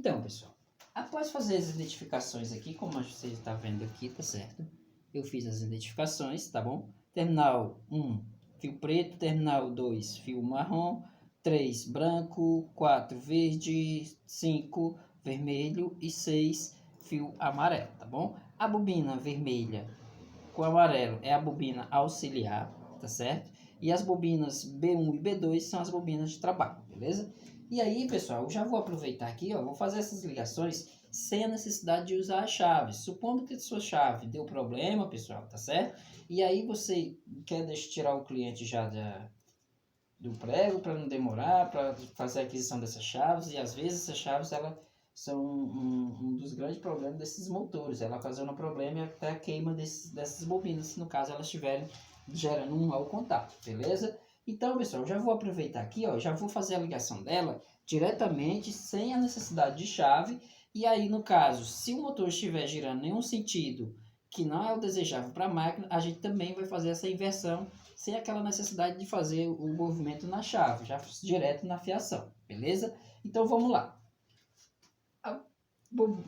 Então, pessoal, após fazer as identificações aqui, como você está vendo aqui, tá certo? Eu fiz as identificações, tá bom? Terminal 1, fio preto. Terminal 2, fio marrom. 3, branco. 4, verde. 5, vermelho. E 6, fio amarelo, tá bom? A bobina vermelha com amarelo é a bobina auxiliar, tá certo? E as bobinas B1 e B2 são as bobinas de trabalho, beleza? E aí, pessoal, eu já vou aproveitar aqui, ó, vou fazer essas ligações sem a necessidade de usar a chave. Supondo que a sua chave deu problema, pessoal, tá certo? E aí você quer tirar o cliente já do prego para não demorar, para fazer a aquisição dessas chaves, e às vezes essas chaves são um dos grandes problemas desses motores. Ela ocasiona problema e até a queima dessas bobinas, se no caso elas estiverem gerando um mau contato, beleza? Então, pessoal, já vou aproveitar aqui, ó, já vou fazer a ligação dela diretamente, sem a necessidade de chave. E aí, no caso, se o motor estiver girando em um sentido que não é o desejável para a máquina, a gente também vai fazer essa inversão sem aquela necessidade de fazer o movimento na chave, já direto na fiação, beleza? Então vamos lá.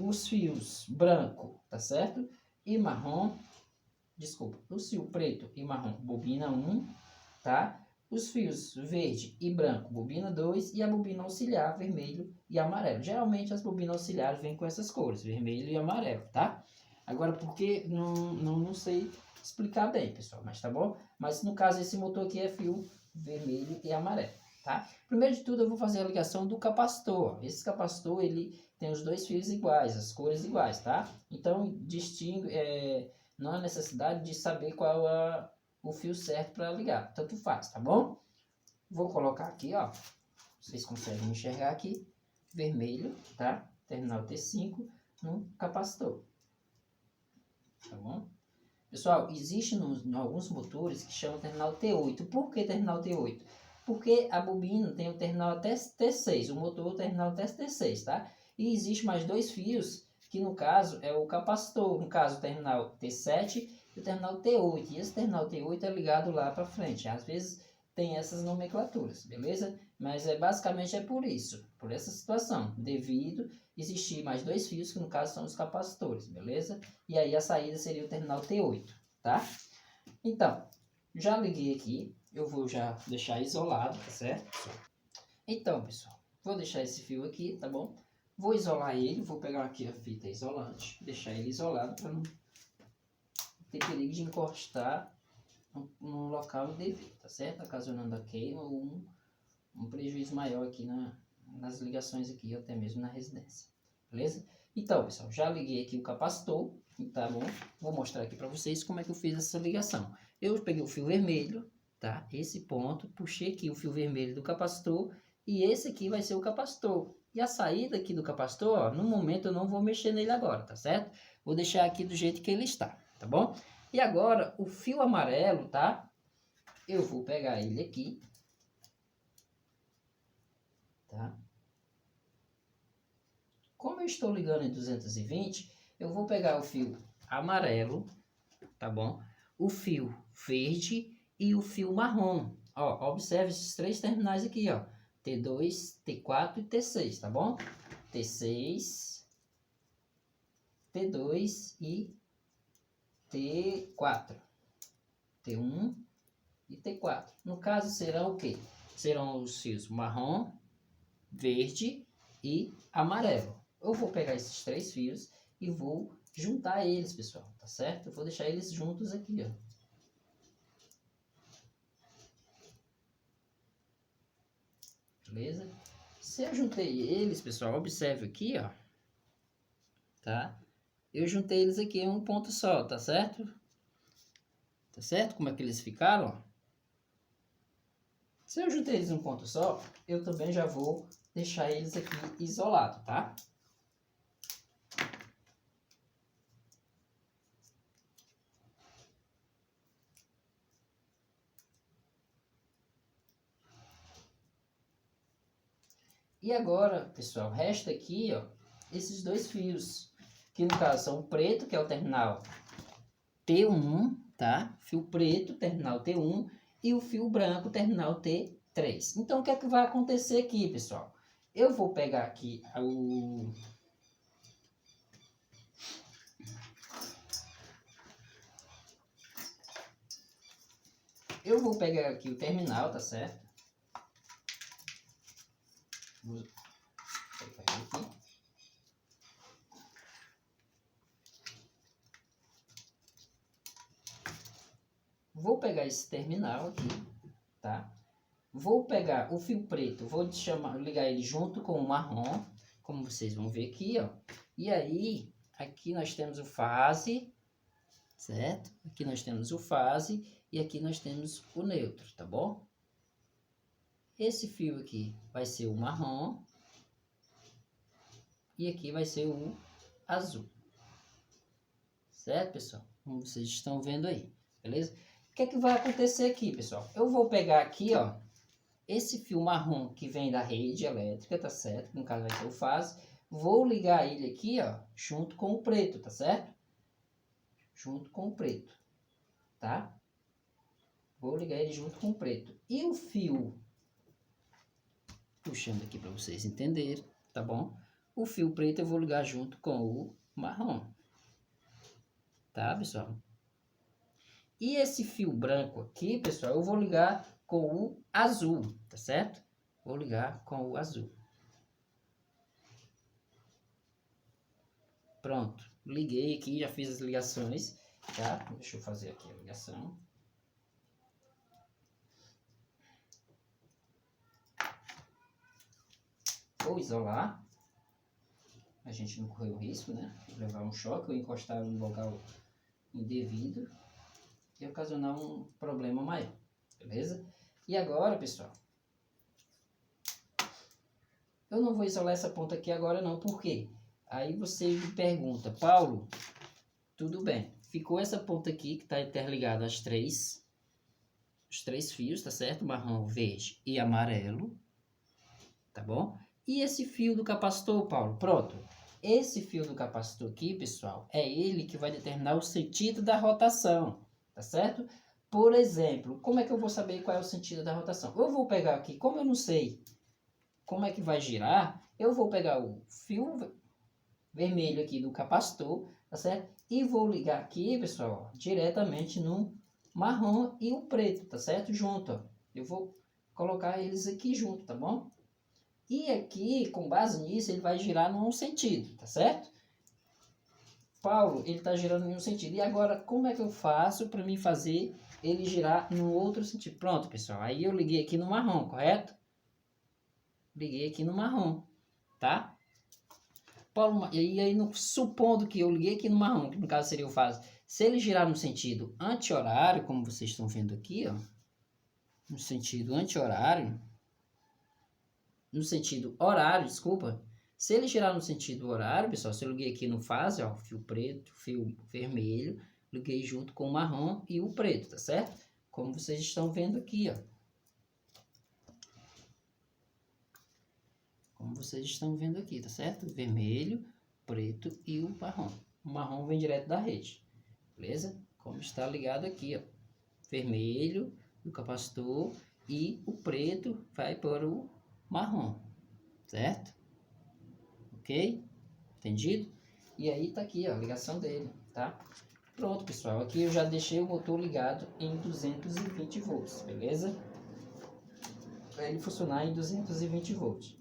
Os fios branco, tá certo? E marrom, desculpa, os fios preto e marrom, bobina 1, tá? Os fios verde e branco, bobina 2, e a bobina auxiliar, vermelho e amarelo. Geralmente as bobinas auxiliares vêm com essas cores, vermelho e amarelo, tá? Agora, porque não sei explicar bem, pessoal, mas tá bom? Mas no caso, esse motor aqui é fio vermelho e amarelo, tá? Primeiro de tudo, eu vou fazer a ligação do capacitor. Esse capacitor, ele tem os dois fios iguais, as cores iguais, tá? Então, não há necessidade de saber qual o fio certo para ligar, tanto faz, tá bom? Vou colocar aqui, ó, vocês conseguem enxergar aqui, vermelho, tá? Terminal T5 no capacitor, tá bom? Pessoal, existe em alguns motores que chamam terminal T8. Por que terminal T8? Porque a bobina tem o terminal até T6, o motor o terminal até T6, tá? E existe mais dois fios, que no caso é o capacitor, no caso o terminal T7 e o terminal T8. E esse terminal T8 é ligado lá para frente. Às vezes tem essas nomenclaturas, beleza? Mas basicamente é por isso, por essa situação, devido existir mais dois fios, que no caso são os capacitores, beleza? E aí a saída seria o terminal T8, tá? Então, já liguei aqui, eu vou já deixar isolado, tá certo? Então, pessoal, vou deixar esse fio aqui, tá bom? Vou isolar ele, vou pegar aqui a fita isolante, deixar ele isolado para não ter perigo de encostar no local devido, tá certo? Ocasionando a queima ou um prejuízo maior aqui nas ligações aqui, ou até mesmo na residência, beleza? Então, pessoal, já liguei aqui o capacitor, tá bom? Vou mostrar aqui para vocês como é que eu fiz essa ligação. Eu peguei o fio vermelho, tá? Esse ponto, puxei aqui o fio vermelho do capacitor e esse aqui vai ser o capacitor. E a saída aqui do capacitor, ó, no momento eu não vou mexer nele agora, tá certo? Vou deixar aqui do jeito que ele está, tá bom? E agora, o fio amarelo, tá? Eu vou pegar ele aqui, tá? Como eu estou ligando em 220, eu vou pegar o fio amarelo, tá bom? O fio verde e o fio marrom. Ó, observe esses três terminais aqui, ó. T2, T4 e T6, tá bom? T6, T2 e T4. T1 e T4. No caso, serão o quê? Serão os fios marrom, verde e amarelo. Eu vou pegar esses três fios e vou juntar eles, pessoal, tá certo? Eu vou deixar eles juntos aqui, ó. Beleza? Se eu juntei eles, pessoal, observe aqui, ó. Tá? Eu juntei eles aqui em um ponto só, tá certo? Tá certo? Como é que eles ficaram, ó? Se eu juntei eles em um ponto só, eu também já vou deixar eles aqui isolados, tá? E agora, pessoal, resta aqui, ó, esses dois fios, que no caso são o preto, que é o terminal T1, tá? Fio preto, terminal T1, e o fio branco, terminal T3. Então, o que é que vai acontecer aqui, pessoal? Eu vou pegar aqui o... Eu vou pegar aqui o terminal, tá certo? Vou pegar aqui. Vou pegar esse terminal aqui, tá? Vou pegar o fio preto, vou ligar ele junto com o marrom, como vocês vão ver aqui, ó. E aí, aqui nós temos o fase, certo? Aqui nós temos o fase e aqui nós temos o neutro, tá bom? Esse fio aqui vai ser o marrom e aqui vai ser o azul. Certo, pessoal? Como vocês estão vendo aí, beleza? O que é que vai acontecer aqui, pessoal? Eu vou pegar aqui, ó, esse fio marrom que vem da rede elétrica, tá certo? No caso vai ser o fase. Vou ligar ele aqui, ó, junto com o preto, tá certo? Junto com o preto, tá? Vou ligar ele junto com o preto. E o fio, puxando aqui para vocês entenderem, tá bom? O fio preto eu vou ligar junto com o marrom. Tá, pessoal? E esse fio branco aqui, pessoal, eu vou ligar com o azul, tá certo? Vou ligar com o azul. Pronto, liguei aqui, já fiz as ligações, tá? Deixa eu fazer aqui a ligação. Vou isolar. A gente não correu risco, né? De levar um choque ou encostar em um local indevido e ocasionar um problema maior, beleza? E agora, pessoal, eu não vou isolar essa ponta aqui agora não, por quê? Aí você me pergunta, Paulo, tudo bem, ficou essa ponta aqui que está interligada os três fios, tá certo? Marrom, verde e amarelo, tá bom? E esse fio do capacitor, Paulo? Pronto. Esse fio do capacitor aqui, pessoal, é ele que vai determinar o sentido da rotação, tá certo? Por exemplo, como é que eu vou saber qual é o sentido da rotação? Eu vou pegar aqui, como eu não sei como é que vai girar, eu vou pegar o fio vermelho aqui do capacitor, tá certo? E vou ligar aqui, pessoal, ó, diretamente no marrom e o preto, tá certo? Junto, ó. Eu vou colocar eles aqui junto, tá bom? E aqui, com base nisso, ele vai girar num sentido, tá certo? Paulo, ele está girando em um sentido. E agora, como é que eu faço para mim fazer ele girar no outro sentido? Pronto, pessoal. Aí eu liguei aqui no marrom, correto? Liguei aqui no marrom, tá? Paulo, e aí, supondo que eu liguei aqui no marrom, que no caso seria o fase, se ele girar no sentido anti-horário, como vocês estão vendo aqui, ó, no sentido anti-horário, no sentido horário, desculpa, se ele girar no sentido horário, pessoal, se eu liguei aqui no fase, ó, fio preto, fio vermelho, liguei junto com o marrom e o preto, tá certo? Como vocês estão vendo aqui, ó. Como vocês estão vendo aqui, tá certo? Vermelho, preto e o marrom. O marrom vem direto da rede, beleza? Como está ligado aqui, ó. Vermelho, o capacitor, e o preto vai para o marrom, certo? Ok? Entendido? E aí tá aqui, ó, a ligação dele, tá? Pronto, pessoal, aqui eu já deixei o motor ligado em 220 volts, beleza? Para ele funcionar em 220 volts.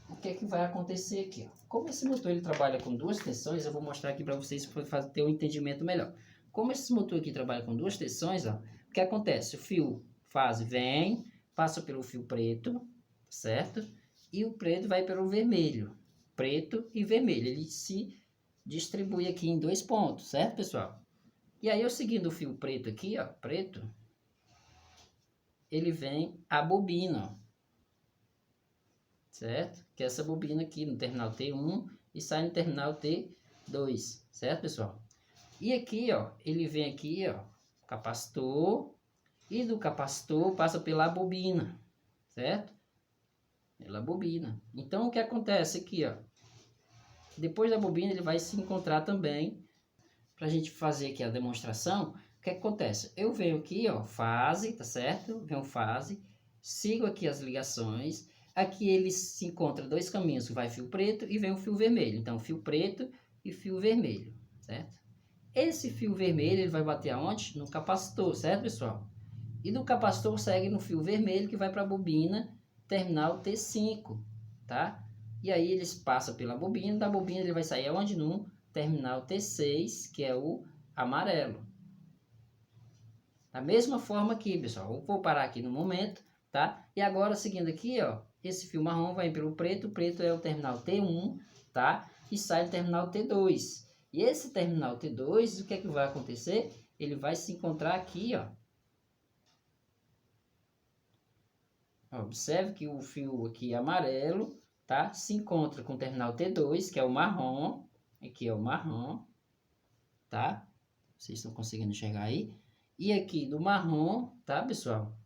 O que é que vai acontecer aqui, ó? Como esse motor ele trabalha com duas tensões, eu vou mostrar aqui para vocês para ter um entendimento melhor. Como esse motor aqui trabalha com duas tensões, ó, o que acontece? O fio fase vem, passa pelo fio preto, certo? E o preto vai pelo vermelho, preto e vermelho. Ele se distribui aqui em dois pontos, certo, pessoal? E aí, eu seguindo o fio preto aqui, ó, preto, ele vem a bobina, ó, certo? Que é essa bobina aqui no terminal T1 e sai no terminal T2, certo, pessoal? E aqui, ó, ele vem aqui, ó, capacitor, e do capacitor passa pela bobina, certo? Pela bobina. Então, o que acontece aqui, ó, depois da bobina ele vai se encontrar também, para a gente fazer aqui a demonstração, o que acontece? Eu venho aqui, ó, fase, tá certo? Venho fase, sigo aqui as ligações, aqui eles se encontram dois caminhos, vai fio preto e vem o fio vermelho. Então, fio preto e fio vermelho, certo? Esse fio vermelho, ele vai bater aonde? No capacitor, certo, pessoal? E do capacitor segue no fio vermelho que vai para a bobina terminal T5, tá? E aí eles passam pela bobina, da bobina ele vai sair aonde? No terminal T6, que é o amarelo. Da mesma forma aqui, pessoal, eu vou parar aqui no momento, tá? E agora, seguindo aqui, ó, esse fio marrom vai pelo preto, o preto é o terminal T1, tá? E sai do terminal T2. E esse terminal T2, o que é que vai acontecer? Ele vai se encontrar aqui, ó. Observe que o fio aqui amarelo, tá? Se encontra com o terminal T2, que é o marrom. Aqui é o marrom, tá? Vocês estão conseguindo enxergar aí? E aqui do marrom, tá, pessoal?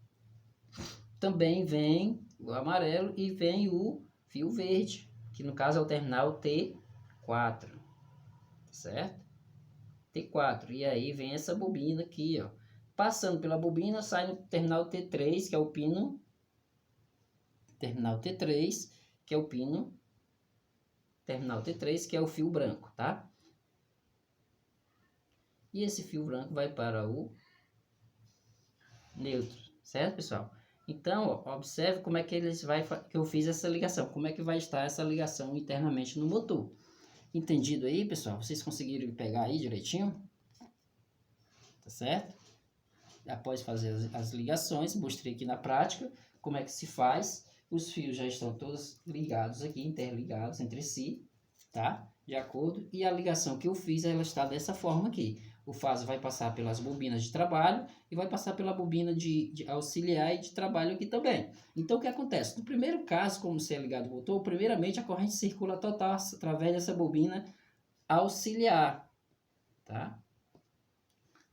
Também vem o amarelo e vem o fio verde, que no caso é o terminal T4, certo? T4. E aí vem essa bobina aqui, ó. Passando pela bobina, sai no terminal T3, que é o pino. Terminal T3, que é o pino. Terminal T3, que é o fio branco, tá? E esse fio branco vai para o neutro, certo, pessoal? Então, ó, observe como é que que eu fiz essa ligação, como é que vai estar essa ligação internamente no motor. Entendido aí, pessoal? Vocês conseguiram pegar aí direitinho? Tá certo? Após fazer as ligações, mostrei aqui na prática como é que se faz. Os fios já estão todos ligados aqui, interligados entre si, tá? De acordo. E a ligação que eu fiz, ela está dessa forma aqui. O fase vai passar pelas bobinas de trabalho e vai passar pela bobina de auxiliar e de trabalho aqui também. Então, o que acontece? No primeiro caso, como se é ligado o motor, primeiramente a corrente circula total através dessa bobina auxiliar, tá?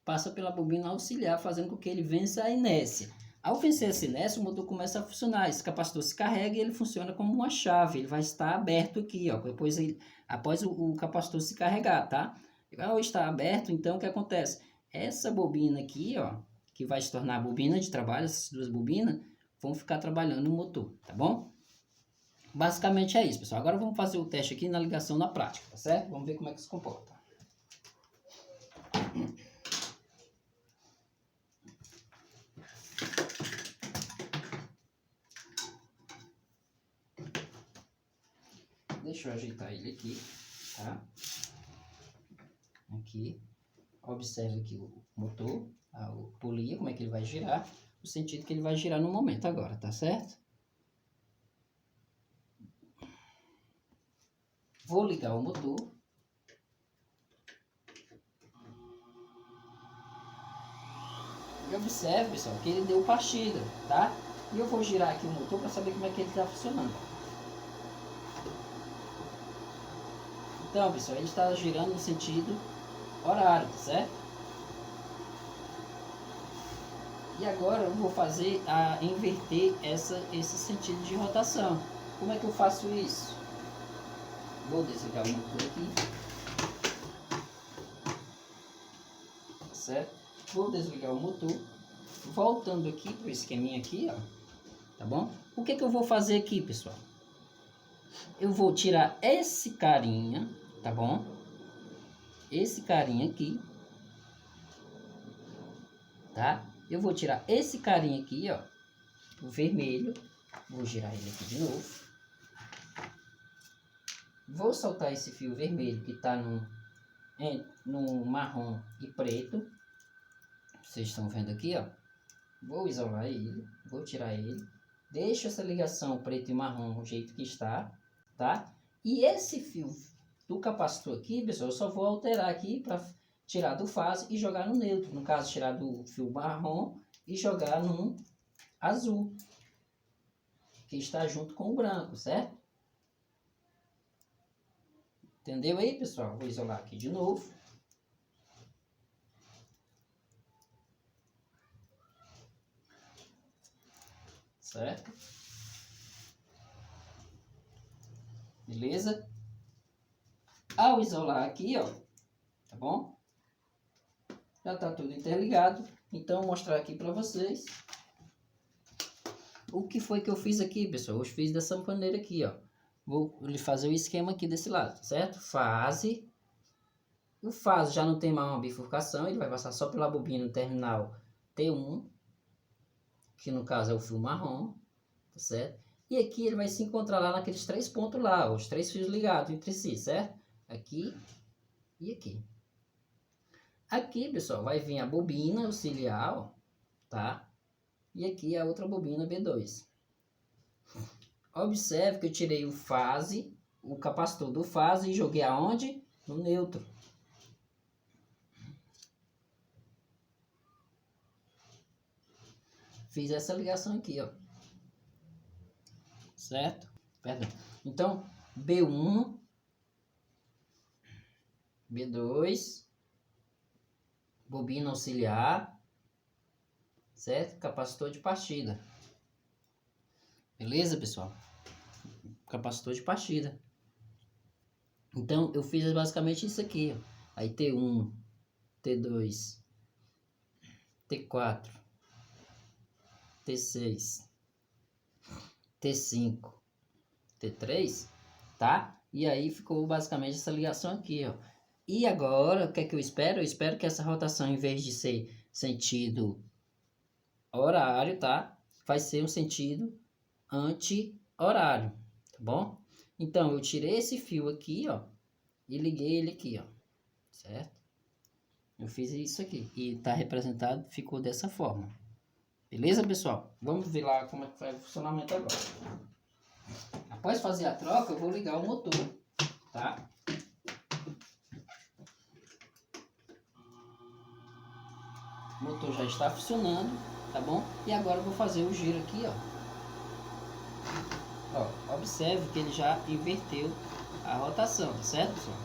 Passa pela bobina auxiliar, fazendo com que ele vença a inércia. Ao vencer essa inércia, o motor começa a funcionar. Esse capacitor se carrega e ele funciona como uma chave. Ele vai estar aberto aqui, ó, após o capacitor se carregar, tá? Ao estar aberto, então, o que acontece? Essa bobina aqui, ó, que vai se tornar a bobina de trabalho, essas duas bobinas, vão ficar trabalhando no motor, tá bom? Basicamente é isso, pessoal. Agora vamos fazer o teste aqui na ligação na prática, tá certo? Vamos ver como é que se comporta. Deixa eu ajeitar ele aqui, tá? Aqui. Observe aqui o motor, o polia, como é que ele vai girar, o sentido que ele vai girar no momento agora, tá certo? Vou ligar o motor. E observe, pessoal, que ele deu partida, tá? E eu vou girar aqui o motor para saber como é que ele está funcionando. Então, pessoal, ele está girando no sentido horário, certo? E agora eu vou fazer inverter esse sentido de rotação. Como é que eu faço isso? Vou desligar o motor aqui. Certo? Vou desligar o motor. Voltando aqui para o esqueminha aqui, ó. Tá bom? O que eu vou fazer aqui, pessoal? Eu vou tirar esse carinha, tá bom? Esse carinha aqui, tá? Eu vou tirar esse carinha aqui, ó, o vermelho. Vou girar ele aqui de novo. Vou soltar esse fio vermelho que tá no marrom e preto. Vocês estão vendo aqui, ó. Vou isolar ele, vou tirar ele. Deixo essa ligação preto e marrom do jeito que está, tá? E esse fio do capacitor aqui, pessoal, eu só vou alterar aqui para tirar do fase e jogar no neutro. No caso, tirar do fio marrom e jogar no azul, que está junto com o branco, certo? Entendeu aí, pessoal? Vou isolar aqui de novo. Certo? Beleza? Ao isolar aqui, ó, tá bom? Já tá tudo interligado. Então, vou mostrar aqui para vocês o que foi que eu fiz aqui, pessoal? Eu fiz dessa maneira aqui, ó. Vou lhe fazer o esquema aqui desse lado, certo? Fase. O fase já não tem mais uma bifurcação, ele vai passar só pela bobina no terminal T1, que no caso é o fio marrom, tá certo? E aqui ele vai se encontrar lá naqueles 3 pontos lá, os 3 fios ligados entre si, certo? Aqui e aqui. Aqui, pessoal, vai vir a bobina auxiliar, ó, tá? E aqui a outra bobina B2. Observe que eu tirei o fase, o capacitor do fase e joguei aonde? No neutro. Fiz essa ligação aqui, ó. Certo? Perdão. Então, B1, B2, bobina auxiliar, certo? Capacitor de partida. Beleza, pessoal? Capacitor de partida. Então, eu fiz basicamente isso aqui, ó. Aí T1, T2, T4, T6, T5, T3, tá? E aí ficou basicamente essa ligação aqui, ó. E agora, o que é que eu espero? Eu espero que essa rotação, em vez de ser sentido horário, tá? Vai ser um sentido anti-horário, tá bom? Então, eu tirei esse fio aqui, ó, e liguei ele aqui, ó, certo? Eu fiz isso aqui e tá representado, ficou dessa forma. Beleza, pessoal? Vamos ver lá como é que vai o funcionamento agora. Após fazer a troca, eu vou ligar o motor, tá? O motor já está funcionando, tá bom? E agora eu vou fazer o giro aqui, ó. Ó, observe que ele já inverteu a rotação, tá certo, pessoal?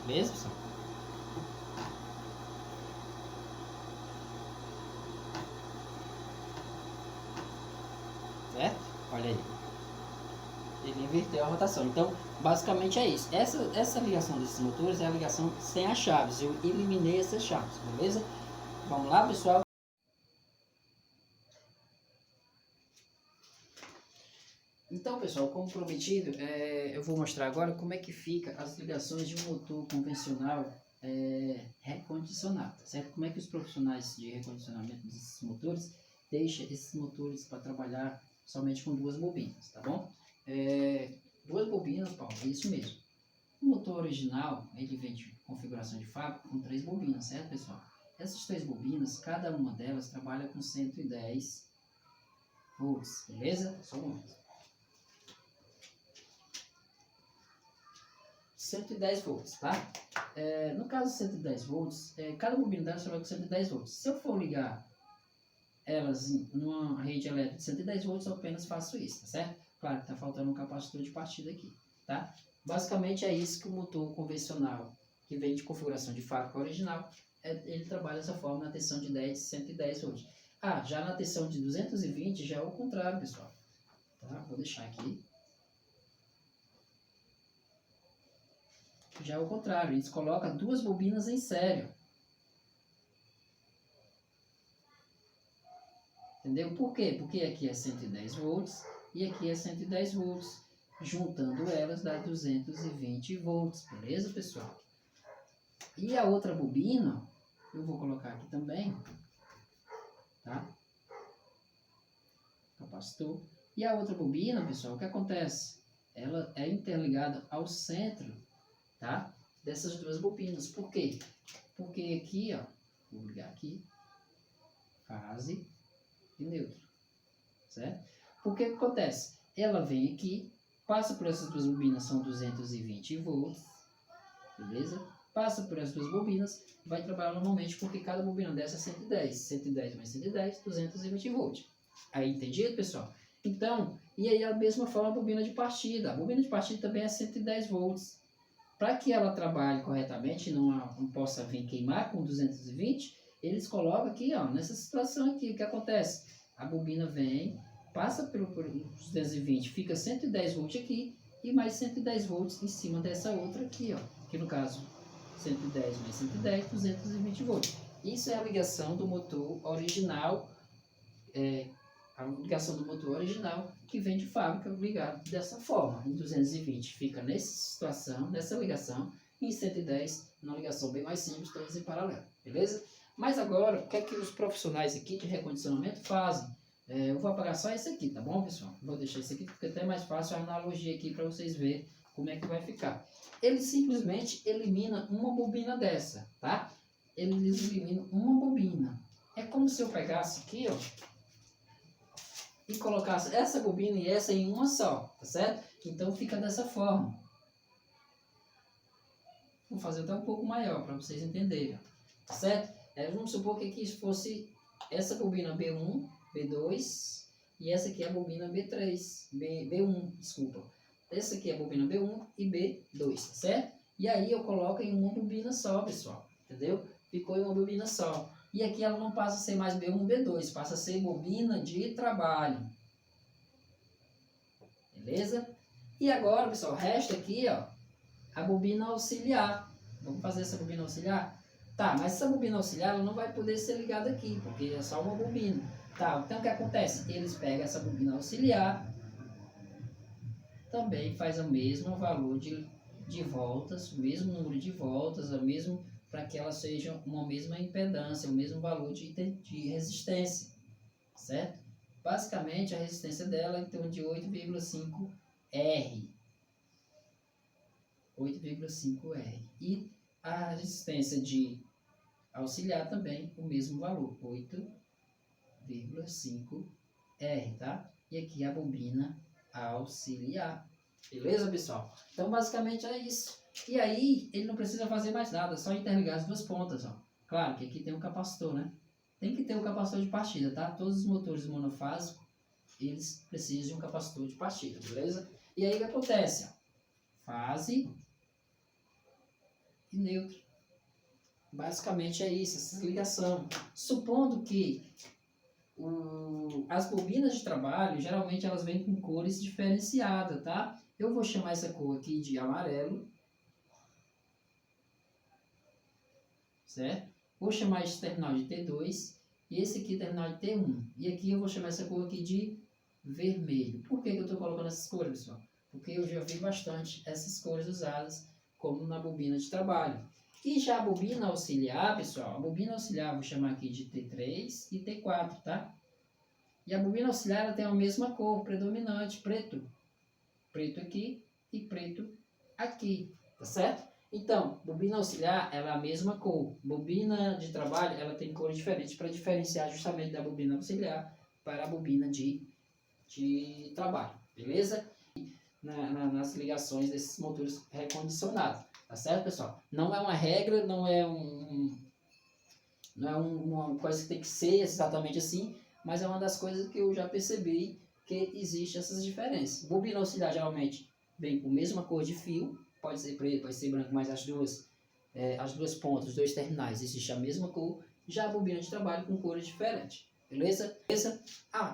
Beleza, pessoal? Certo? Olha aí. Ele inverteu a rotação. Então, basicamente é isso. Essa ligação desses motores é a ligação sem as chaves. Eu eliminei essas chaves, beleza? Vamos lá, pessoal? Então, pessoal, como prometido, eu vou mostrar agora como é que fica as ligações de um motor convencional recondicionado, tá certo? Como é que os profissionais de recondicionamento desses motores deixam esses motores para trabalhar somente com 2 bobinas, tá bom? 2 bobinas, Paulo, é isso mesmo. O motor original, ele vem de configuração de fábrica com 3 bobinas, certo, pessoal? Essas 3 bobinas, cada uma delas trabalha com 110 volts, beleza? Só um momento. 110 volts, tá? No caso de 110 volts, cada bobina delas trabalha com 110 volts. Se eu for ligar elas numa rede elétrica de 110 volts, eu apenas faço isso, tá certo? Claro que tá faltando um capacitor de partida aqui, tá? Basicamente é isso que o motor convencional, que vem de configuração de fábrica original, ele trabalha dessa forma na tensão de 110 volts. Já na tensão de 220 já é o contrário, pessoal. Tá? Vou deixar aqui. Já é o contrário, eles colocam 2 bobinas em série. Entendeu? Por quê? Porque aqui é 110 volts e aqui é 110 volts. Juntando elas dá 220 volts, beleza, pessoal? E a outra bobina, eu vou colocar aqui também, tá? Capacitor. E a outra bobina, pessoal, o que acontece? Ela é interligada ao centro, tá? Dessas 2 bobinas. Por quê? Porque aqui, ó, vou ligar aqui, fase e neutro, certo? Porque o que acontece? Ela vem aqui, passa por essas 2 bobinas, são 220 volts, beleza? Passa por essas 2 bobinas, vai trabalhar normalmente porque cada bobina dessa é 110, 110 mais 110, 220 volts. Aí, entendido, pessoal? Então, e aí a mesma forma a bobina de partida. A bobina de partida também é 110 volts. Para que ela trabalhe corretamente, não possa vir queimar com 220, eles colocam aqui, ó, nessa situação aqui, o que acontece? A bobina vem, passa por 220, fica 110 volts aqui e mais 110 volts em cima dessa outra aqui, ó, que no caso 110 mais 110, 220 volts. Isso é a ligação do motor original, a ligação do motor original que vem de fábrica ligado dessa forma. Em 220 fica nessa situação, nessa ligação, e em 110 uma ligação bem mais simples, todas em paralelo, beleza? Mas agora, o que é que os profissionais aqui de recondicionamento fazem? Eu vou apagar só esse aqui, tá bom, pessoal? Vou deixar esse aqui porque é até mais fácil a analogia aqui para vocês verem como é que vai ficar. Ele simplesmente elimina uma bobina dessa, tá? Ele elimina uma bobina. É como se eu pegasse aqui, ó, e colocasse essa bobina e essa em uma só, tá certo? Então fica dessa forma. Vou fazer até um pouco maior para vocês entenderem, tá certo? Vamos supor que aqui fosse essa bobina B1, B2 e essa aqui é a bobina B3, B1, desculpa. Essa aqui é a bobina B1 e B2, tá certo? E aí eu coloco em uma bobina só, pessoal, entendeu? Ficou em uma bobina só. E aqui ela não passa a ser mais B1, B2, passa a ser bobina de trabalho. Beleza? E agora, pessoal, resta aqui, ó, a bobina auxiliar. Vamos fazer essa bobina auxiliar? Tá, mas essa bobina auxiliar ela não vai poder ser ligada aqui, porque é só uma bobina. Tá, então o que acontece? Eles pegam essa bobina auxiliar, também faz o mesmo valor de voltas, o mesmo número de voltas, o mesmo, para que ela seja uma mesma impedância, o mesmo valor de resistência, certo? Basicamente a resistência dela é em torno de 8,5 R. 8,5 R. E a resistência de auxiliar também o mesmo valor, 8,5 R, tá? E aqui a bobina auxiliar. Beleza, pessoal? Então basicamente é isso. E aí ele não precisa fazer mais nada, só interligar as duas pontas, ó. Claro que aqui tem um capacitor, né? Tem que ter um capacitor de partida, tá? Todos os motores monofásicos, eles precisam de um capacitor de partida, beleza? E aí o que acontece? Ó? Fase e neutro. Basicamente é isso, essa ligação. Supondo que as bobinas de trabalho, geralmente elas vêm com cores diferenciadas, tá? Eu vou chamar essa cor aqui de amarelo, certo? Vou chamar esse terminal de T2 e esse aqui terminal de T1. E aqui eu vou chamar essa cor aqui de vermelho. Por que eu estou colocando essas cores, pessoal? Porque eu já vi bastante essas cores usadas como na bobina de trabalho. E já a bobina auxiliar, pessoal, a bobina auxiliar eu vou chamar aqui de T3 e T4, tá? E a bobina auxiliar ela tem a mesma cor predominante, preto. Preto aqui e preto aqui, tá certo? Então, bobina auxiliar ela é a mesma cor. Bobina de trabalho ela tem cores diferentes para diferenciar justamente da bobina auxiliar para a bobina de trabalho, beleza? Nas ligações desses motores recondicionados. Tá certo, pessoal? Não é uma regra, não é uma coisa que tem que ser exatamente assim, mas é uma das coisas que eu já percebi que existe essas diferenças. Bobina auxiliar geralmente vem com a mesma cor de fio, pode ser preto, pode ser branco, mas as duas pontas, os dois terminais, existe a mesma cor. Já a bobina de trabalho com cores diferentes, beleza?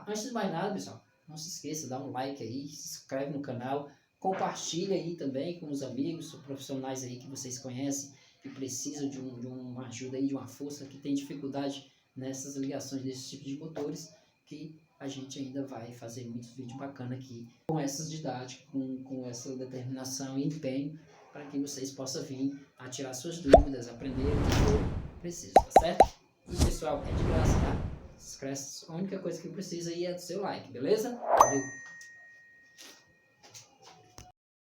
Antes de mais nada, pessoal, não se esqueça, dá um like aí, se inscreve no canal, compartilha aí também com os amigos, profissionais aí que vocês conhecem, que precisam de uma ajuda aí, de uma força, que tem dificuldade nessas ligações desse tipo de motores, que a gente ainda vai fazer muitos vídeos bacanas aqui, com essas didáticas, com essa determinação e empenho, para que vocês possam vir a tirar suas dúvidas, aprender o que for preciso, tá certo? E pessoal, é de graça, tá? Se inscreve, a única coisa que precisa aí é do seu like, beleza? Valeu!